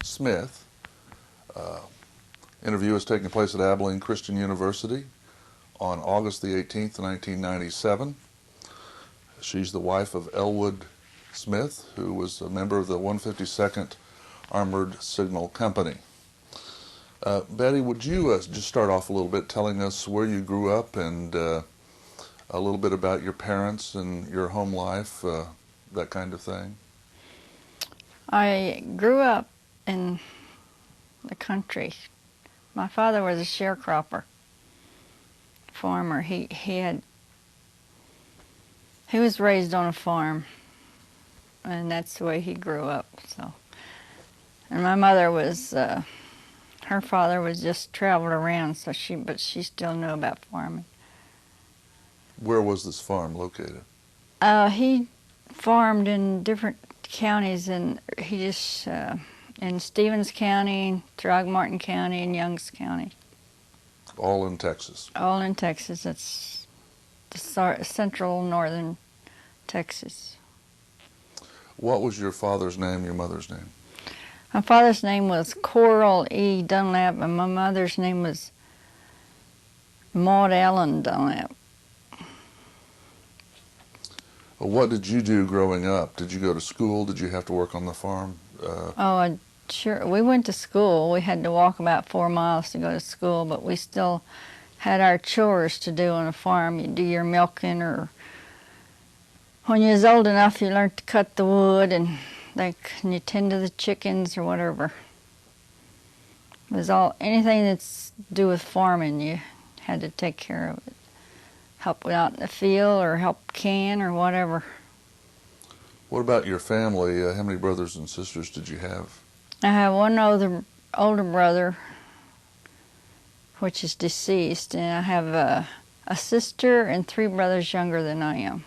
Smith. Interview is taking place at Abilene Christian University on August the 18th, 1997. She's the wife of Elwood Smith, who was a member of the 152nd Armored Signal Company. Betty, would you just start off a little bit telling us where you grew up and a little bit about your parents and your home life, that kind of thing? I grew up in the country. My father was a sharecropper, farmer. He was raised on a farm, and that's the way he grew up. So, and my mother was, her father was just traveled around, so but she still knew about farming. Where was this farm located? He farmed in different counties, and he just in Stevens County, Throgmorton County, and Young's County. All in Texas? All in Texas. It's the central northern Texas. What was your father's name, your mother's name? My father's name was Coral E. Dunlap, and my mother's name was Maud Ellen Dunlap. Well, what did you do growing up? Did you go to school? Did you have to work on the farm? Sure. We went to school. We had to walk about 4 miles to go to school, but we still had our chores to do on a farm. You do your milking, or when you was old enough, you learned to cut the wood, and you tend to the chickens or whatever. It was anything that's to do with farming, you had to take care of it. Help out in the field, or help can, or whatever. What about your family? How many brothers and sisters did you have? I have one older brother, which is deceased, and I have a sister and 3 brothers younger than I am.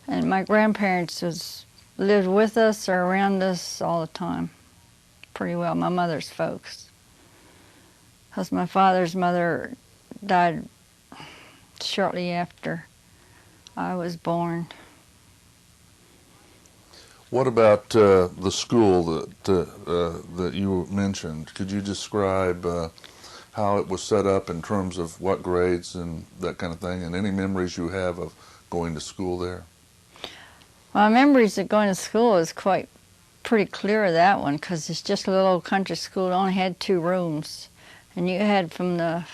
And my grandparents lived with us or around us all the time, pretty well, my mother's folks. Because my father's mother died shortly after I was born. What about the school that you mentioned? Could you describe how it was set up in terms of what grades and that kind of thing, and any memories you have of going to school there? My memories of going to school is pretty clear of that one, because it's just a little old country school. It only had 2 rooms, and you had from the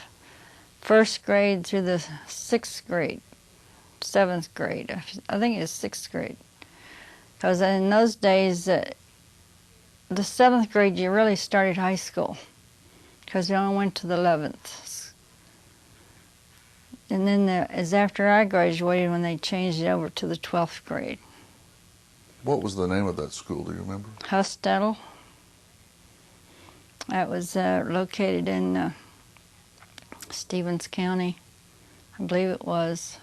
1st grade through the 6th grade, 7th grade. I think it was 6th grade. Because in those days, the 7th grade, you really started high school, because you only went to the 11th. And then as after I graduated, when they changed it over to the 12th grade. What was the name of that school, do you remember? Hustettle. That was located in Stevens County, I believe it was.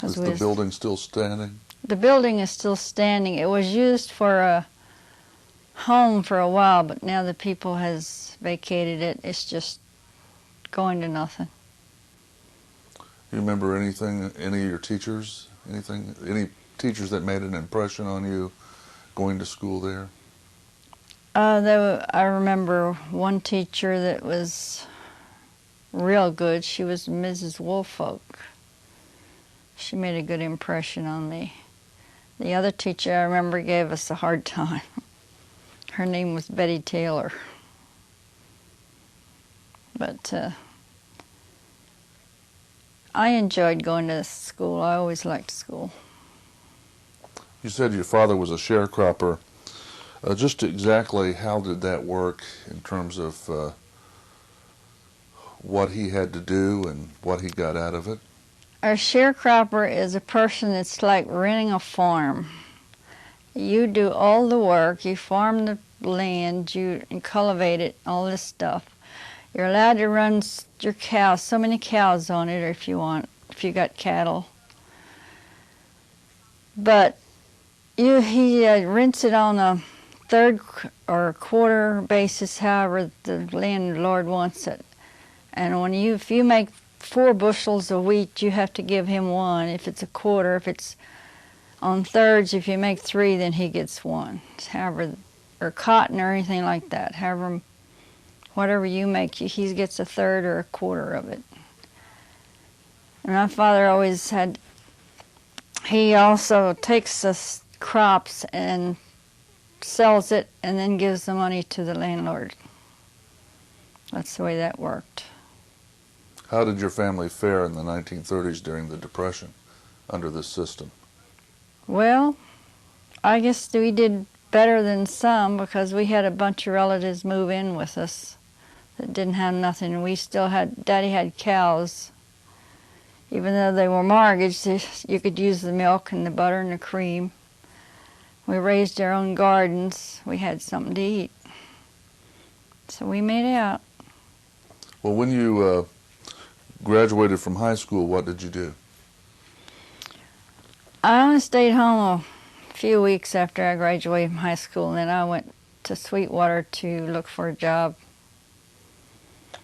Is the building still standing? The building is still standing. It was used for a home for a while, but now the people has vacated it. It's just going to nothing. You remember anything, any of your teachers, any teachers that made an impression on you going to school there? I remember one teacher that was real good. She was Mrs. Woolfolk. She made a good impression on me. The other teacher I remember gave us a hard time. Her name was Betty Taylor. But I enjoyed going to school. I always liked school. You said your father was a sharecropper. Just exactly how did that work in terms of what he had to do and what he got out of it? A sharecropper is a person that's like renting a farm. You do all the work, you farm the land, you cultivate it, all this stuff. You're allowed to run your cows, so many cows on it, or if you got cattle. But he rents it on a 3rd or quarter basis, however the landlord wants it. And if you make 4 bushels of wheat, you have to give him 1. If it's a quarter, if it's On thirds, if you make 3, then he gets 1. However, or cotton or anything like that. However, whatever you make, he gets a third or a quarter of it. And my father always had, he also takes the crops and sells it and then gives the money to the landlord. That's the way that worked. How did your family fare in the 1930s during the Depression under this system? Well, I guess we did better than some because we had a bunch of relatives move in with us that didn't have nothing, and we still had, Daddy had cows. Even though they were mortgaged, you could use the milk and the butter and the cream. We raised our own gardens. We had something to eat. So we made out. Well, when you graduated from high school, what did you do? I only stayed home a few weeks after I graduated from high school, and then I went to Sweetwater to look for a job.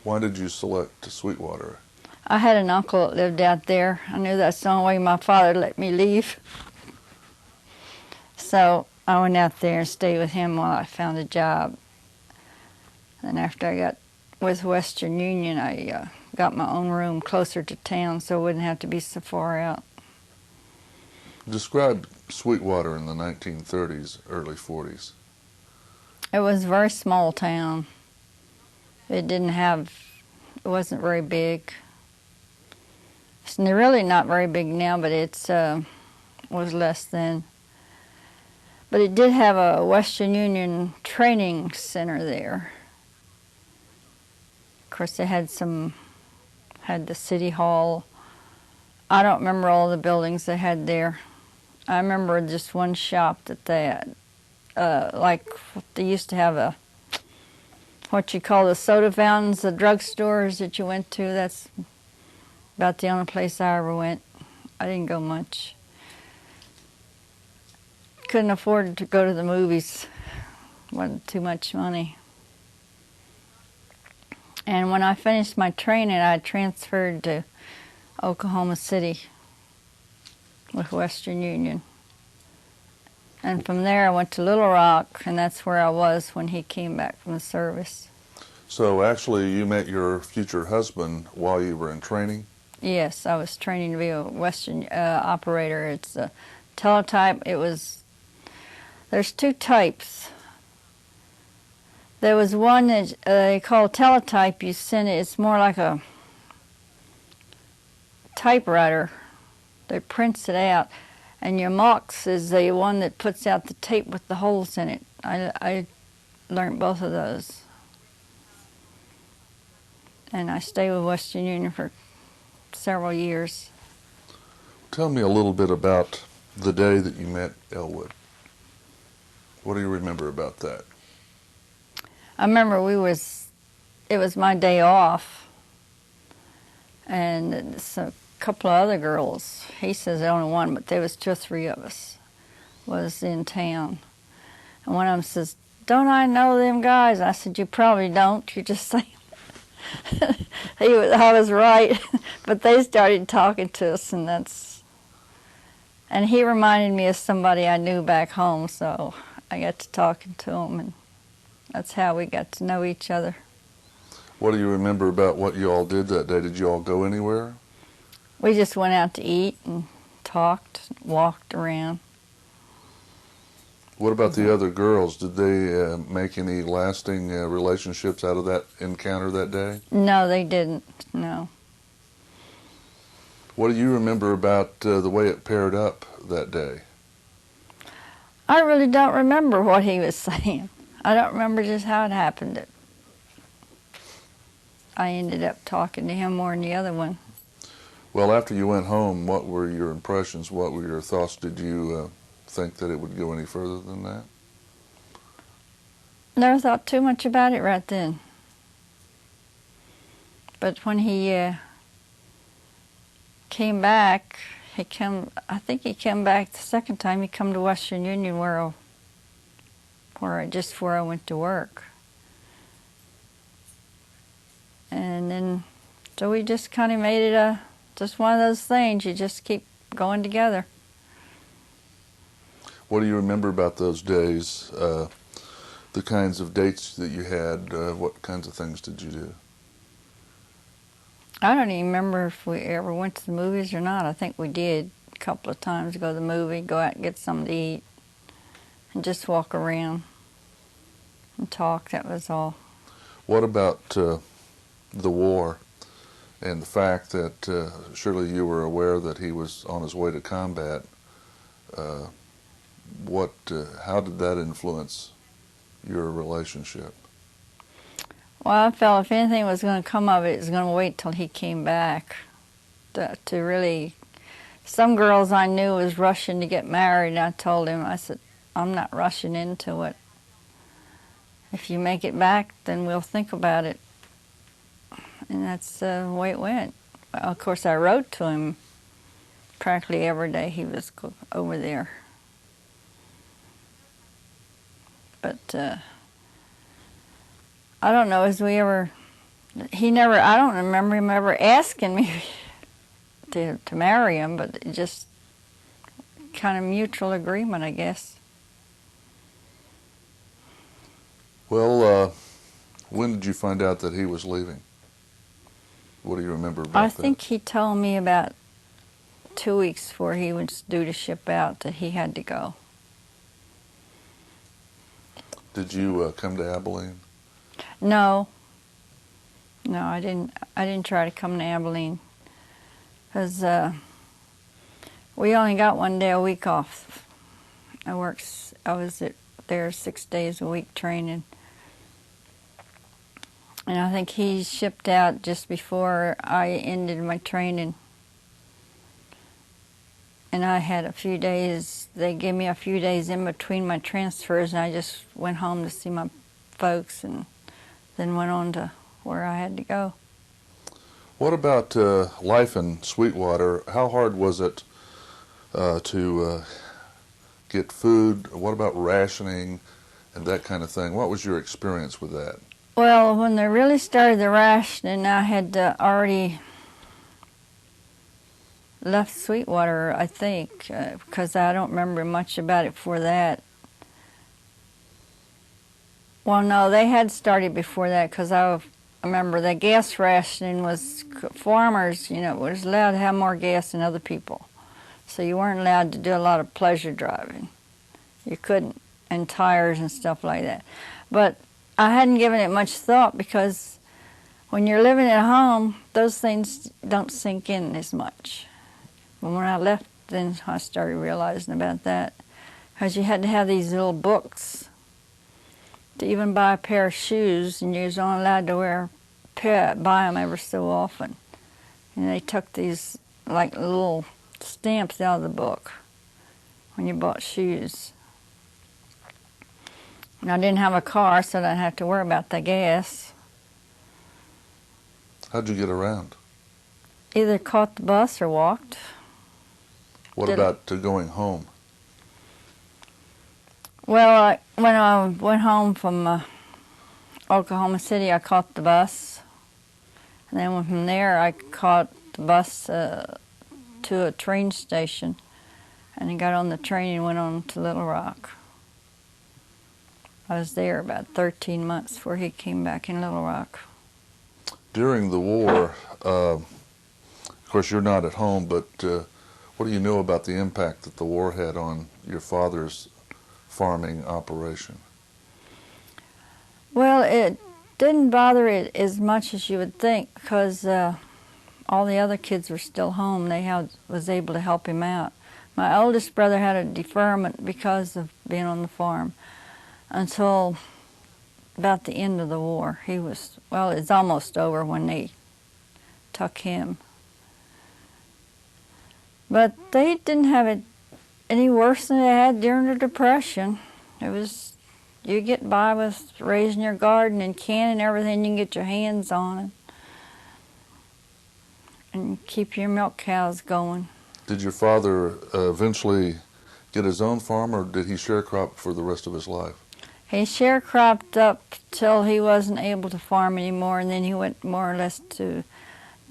Why did you select Sweetwater? I had an uncle that lived out there. I knew that's the only way my father let me leave. So I went out there and stayed with him while I found a job. And after I got with Western Union, I got my own room closer to town so I wouldn't have to be so far out. Describe Sweetwater in the 1930s, early 40s. It was a very small town. It wasn't very big. It's really not very big now, but it's was less then. But it did have a Western Union training center there. Of course, they had the city hall. I don't remember all the buildings they had there. I remember just one shop that they had, like they used to have what you call the soda fountains, the drugstores that you went to. That's about the only place I ever went. I didn't go much. Couldn't afford to go to the movies. Wasn't too much money. And when I finished my training, I transferred to Oklahoma City with Western Union. And from there I went to Little Rock, and that's where I was when he came back from the service. So actually you met your future husband while you were in training? Yes, I was training to be a Western operator. It's a teletype. There's 2 types. There was one that they call teletype. You send it, it's more like a typewriter that prints it out. And your MOX is the one that puts out the tape with the holes in it. I learned both of those. And I stayed with Western Union for several years. Tell me a little bit about the day that you met Elwood. What do you remember about that? I remember it was my day off, and a couple of other girls, he says the only one, but there was 2 or 3 of us, was in town. And one of them says, "Don't I know them guys?" I said, "You probably don't, you're just saying." I was right, but they started talking to us, and he reminded me of somebody I knew back home, so I got to talking to him, and that's how we got to know each other. What do you remember about what you all did that day? Did you all go anywhere? We just went out to eat and talked, walked around. What about the other girls? Did they make any lasting relationships out of that encounter that day? No, they didn't, no. What do you remember about the way it paired up that day? I really don't remember what he was saying. I don't remember just how it happened. I ended up talking to him more than the other one. Well, after you went home, what were your impressions? What were your thoughts? Did you think that it would go any further than that? Never thought too much about it right then. But when he came back, I think he came back the second time. He come to Western Union where I went to work. And then, so we just kind of made it just one of those things. You just keep going together. What do you remember about those days? The kinds of dates that you had, what kinds of things did you do? I don't even remember if we ever went to the movies or not. I think we did a couple of times, go to the movie, go out and get something to eat, and just walk around and talk. That was all. What about the war and the fact that surely you were aware that he was on his way to combat? How did that influence your relationship? Well, I felt if anything was going to come of it, it was going to wait till he came back to really. Some girls I knew was rushing to get married, and I told him, I said, I'm not rushing into it. If you make it back, then we'll think about it. And that's the way it went. Well, of course, I wrote to him practically every day he was over there. But I don't know, I don't remember him ever asking me to marry him, but it just kind of mutual agreement, I guess. Well, when did you find out that he was leaving? What do you remember about that? I think he told me about 2 weeks before he was due to ship out that he had to go. Did you come to Abilene? No, I didn't try to come to Abilene because we only got 1 day a week off. I was there 6 days a week training, and I think he shipped out just before I ended my training. And I had a few days. They gave me a few days in between my transfers, and I just went home to see my folks, and then went on to where I had to go. What about life in Sweetwater? How hard was it to get food? What about rationing and that kind of thing? What was your experience with that? Well, when they really started the rationing, I had already left Sweetwater, I think, because I don't remember much about it before that. Well, no, they had started before that, because I remember that gas rationing was farmers, was allowed to have more gas than other people. So you weren't allowed to do a lot of pleasure driving. You couldn't, and tires and stuff like that. But I hadn't given it much thought, because when you're living at home, those things don't sink in as much. But when I left, then I started realizing about that, because you had to have these little books to even buy a pair of shoes, and you was only allowed to buy them ever so often. And they took these like little stamps out of the book when you bought shoes. And I didn't have a car, so I didn't have to worry about the gas. How'd you get around? Either caught the bus or walked. What about going home? Well, when I went home from Oklahoma City, I caught the bus. And then from there, I caught the bus to a train station. And I got on the train and went on to Little Rock. I was there about 13 months before he came back in Little Rock. During the war, of course, you're not at home, but what do you know about the impact that the war had on your father's farming operation? Well, it didn't bother it as much as you would think, because all the other kids were still home. They was able to help him out. My oldest brother had a deferment because of being on the farm until about the end of the war. It's almost over when they took him. But they didn't have it any worse than they had during the Depression. You get by with raising your garden and canning everything you can get your hands on, and keep your milk cows going. Did your father eventually get his own farm, or did he sharecrop for the rest of his life? He sharecropped up till he wasn't able to farm anymore, and then he went more or less to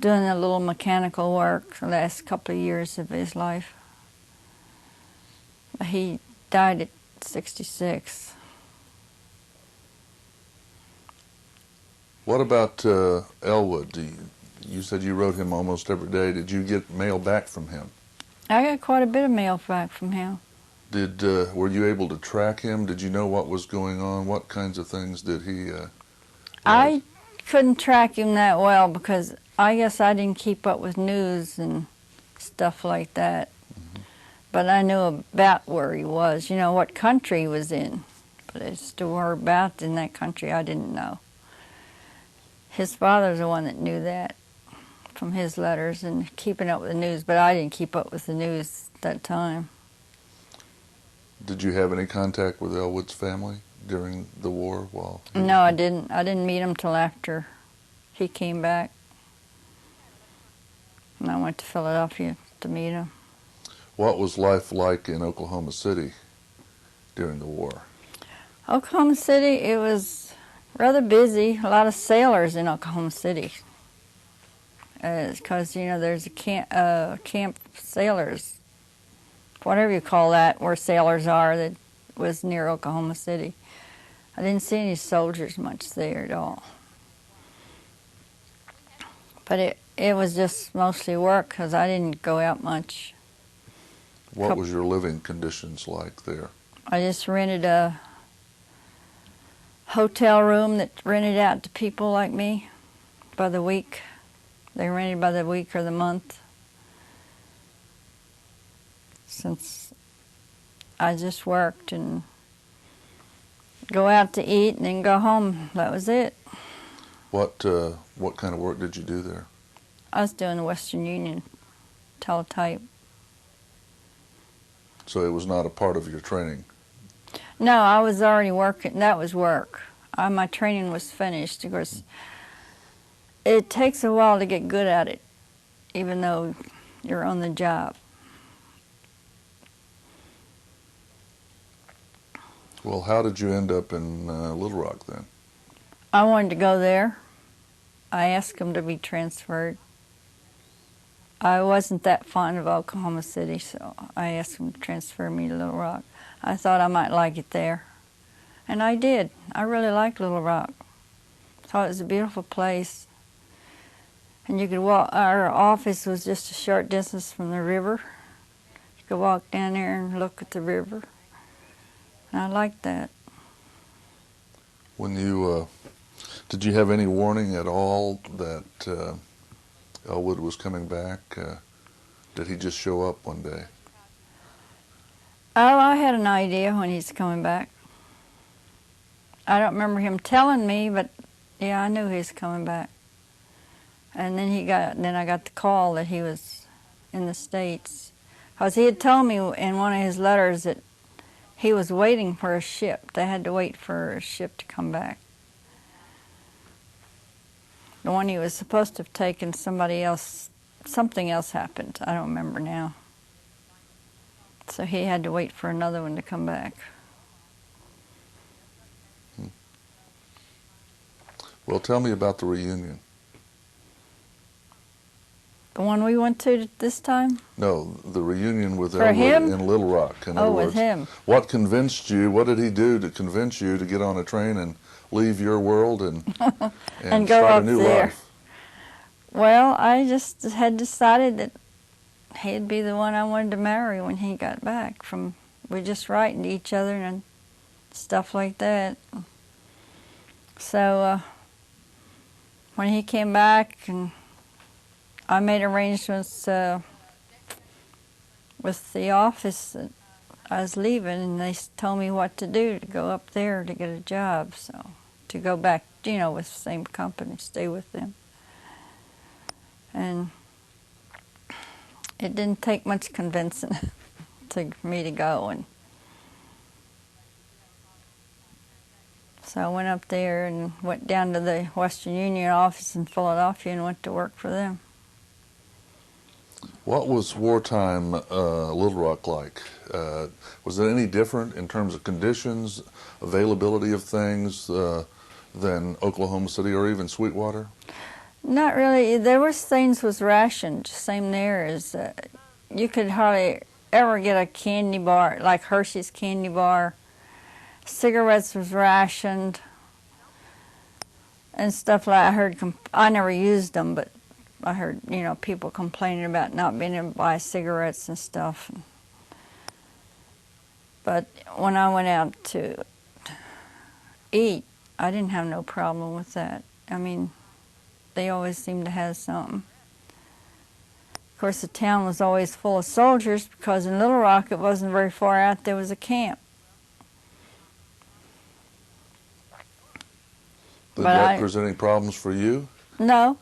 doing a little mechanical work the last couple of years of his life. He died at 66. What about Elwood? You said you wrote him almost every day. Did you get mail back from him? I got quite a bit of mail back from him. Were you able to track him? Did you know what was going on? What kinds of things did he write? I couldn't track him that well because I guess I didn't keep up with news and stuff like that. Mm-hmm. But I knew about where he was, what country he was in. But as to whereabouts in that country, I didn't know. His father's the one that knew that from his letters and keeping up with the news, but I didn't keep up with the news at that time. Did you have any contact with Elwood's family during the war? No, I didn't. I didn't meet him till after he came back. And I went to Philadelphia to meet him. What was life like in Oklahoma City during the war? Oklahoma City, it was rather busy. A lot of sailors in Oklahoma City. Because, there's a camp sailors, whatever you call that, where sailors are, that was near Oklahoma City. I didn't see any soldiers much there at all. But it was just mostly work because I didn't go out much. What was your living conditions like there? I just rented a hotel room that rented out to people like me by the week. They rented by the week or the month. Since I just worked and go out to eat and then go home. That was it. What kind of work did you do there? I was doing the Western Union teletype. So it was not a part of your training? No, I was already working. That was work. My training was finished. Of course, it takes a while to get good at it, even though you're on the job. Well, how did you end up in Little Rock then? I wanted to go there. I asked them to be transferred. I wasn't that fond of Oklahoma City, so I asked them to transfer me to Little Rock. I thought I might like it there. And I did. I really liked Little Rock. Thought it was a beautiful place. And you could walk, our office was just a short distance from the river. You could walk down there and look at the river. And I liked that. When did you have any warning at all that Elwood was coming back? Did he just show up one day? Oh, I had an idea when he's coming back. I don't remember him telling me, but yeah, I knew he was coming back. And then I got the call that he was in the States. Because he had told me in one of his letters that he was waiting for a ship. They had to wait for a ship to come back. The one he was supposed to have taken, something else happened. I don't remember now. So he had to wait for another one to come back. Well, tell me about the reunion. The one we went to this time? No, the reunion with For Elwood him? in Little Rock. In Oh, other with words, him. What convinced you, what did he do to convince you to get on a train and leave your world and And go start up a new there. life? Well, I just had decided that he'd be the one I wanted to marry when he got back. We're just writing to each other and stuff like that. So when he came back, and I made arrangements with the office that I was leaving, and they told me what to do to go up there to get a job. So to go back, with the same company, stay with them. And it didn't take much convincing for me to go. And so I went up there and went down to the Western Union office in Philadelphia and went to work for them. What was wartime Little Rock like? Was it any different in terms of conditions, availability of things than Oklahoma City or even Sweetwater? Not really. There was things was rationed, same there as you could hardly ever get a candy bar, like Hershey's candy bar. Cigarettes was rationed and stuff like I heard. I never used them, but I heard, you know, people complaining about not being able to buy cigarettes and stuff. But when I went out to eat, I didn't have no problem with that. I mean, they always seemed to have something. Of course, the town was always full of soldiers because in Little Rock, it wasn't very far out, there was a camp. Did that present any problems for you? No.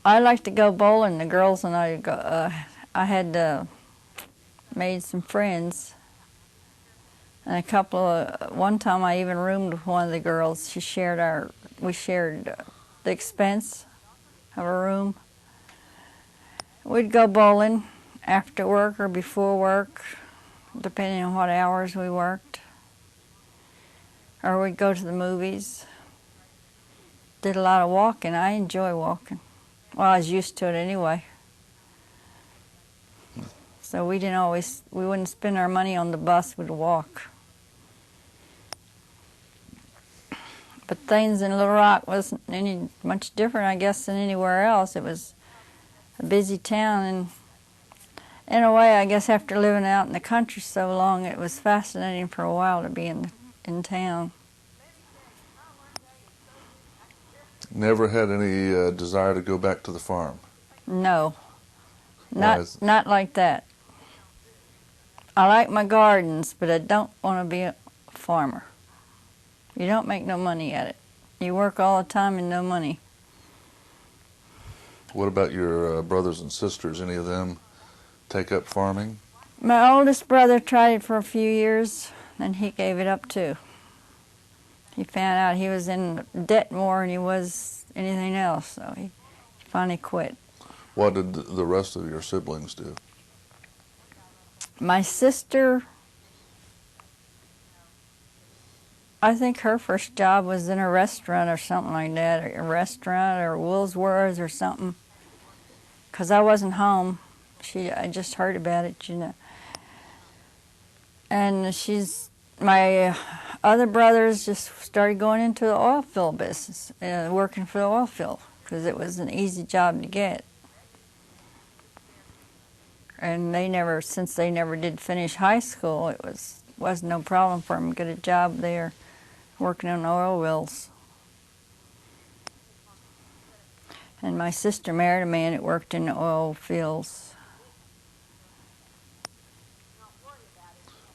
I like to go bowling. The girls and I go. I had made some friends, and a couple of. One time, I even roomed with one of the girls. We shared the expense of a room. We'd go bowling after work or before work, depending on what hours we worked. Or we'd go to the movies. Did a lot of walking. I enjoy walking. Well, I was used to it anyway. So we wouldn't spend our money on the bus, we'd walk. But things in Little Rock wasn't any much different, I guess, than anywhere else. It was a busy town, and in a way, I guess after living out in the country so long, it was fascinating for a while to be in town. Never had any desire to go back to the farm? No, not like that. I like my gardens, but I don't want to be a farmer. You don't make no money at it. You work all the time and no money. What about your brothers and sisters? Any of them take up farming? My oldest brother tried it for a few years, and he gave it up too. He found out he was in debt more than he was anything else, so he finally quit. What did the rest of your siblings do? My sister, I think her first job was in a restaurant or something like that, or a restaurant or Woolsworth's or something, because I wasn't home. I just heard about it, you know. And my other brothers just started going into the oil field business, working for the oil field, because it was an easy job to get. And since they never did finish high school, it wasn't no problem for them to get a job there, working on oil wells. And my sister married a man that worked in the oil fields.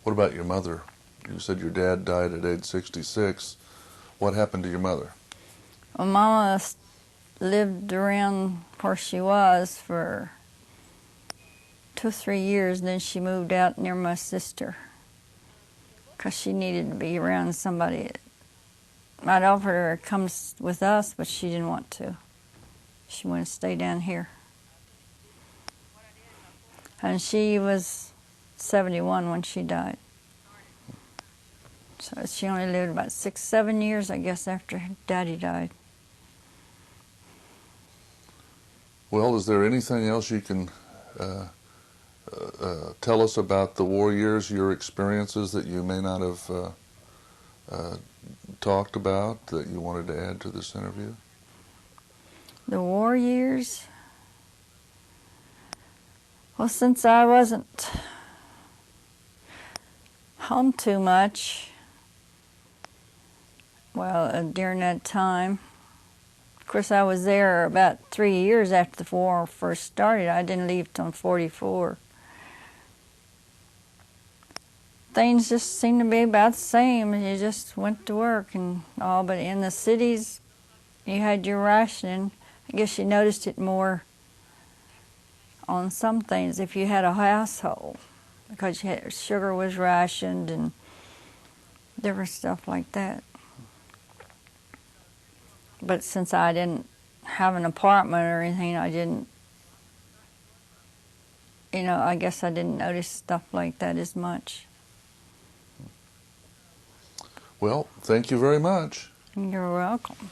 What about your mother? You said your dad died at age 66. What happened to your mother? Well, Mama lived around where she was for 2 or 3 years, and then she moved out near my sister because she needed to be around somebody. I'd offered her to come with us, but she didn't want to. She wanted to stay down here. And she was 71 when she died. So she only lived about 6, 7 years, I guess, after Daddy died. Well, is there anything else you can tell us about the war years, your experiences that you may not have talked about that you wanted to add to this interview? The war years? Well, since I wasn't home too much, during that time, of course I was there about 3 years after the war first started. I didn't leave till 44. Things just seemed to be about the same. You just went to work and all, but in the cities, you had your rationing. I guess you noticed it more on some things if you had a household, because sugar was rationed and different stuff like that. But since I didn't have an apartment or anything, I guess I didn't notice stuff like that as much. Well, thank you very much. You're welcome.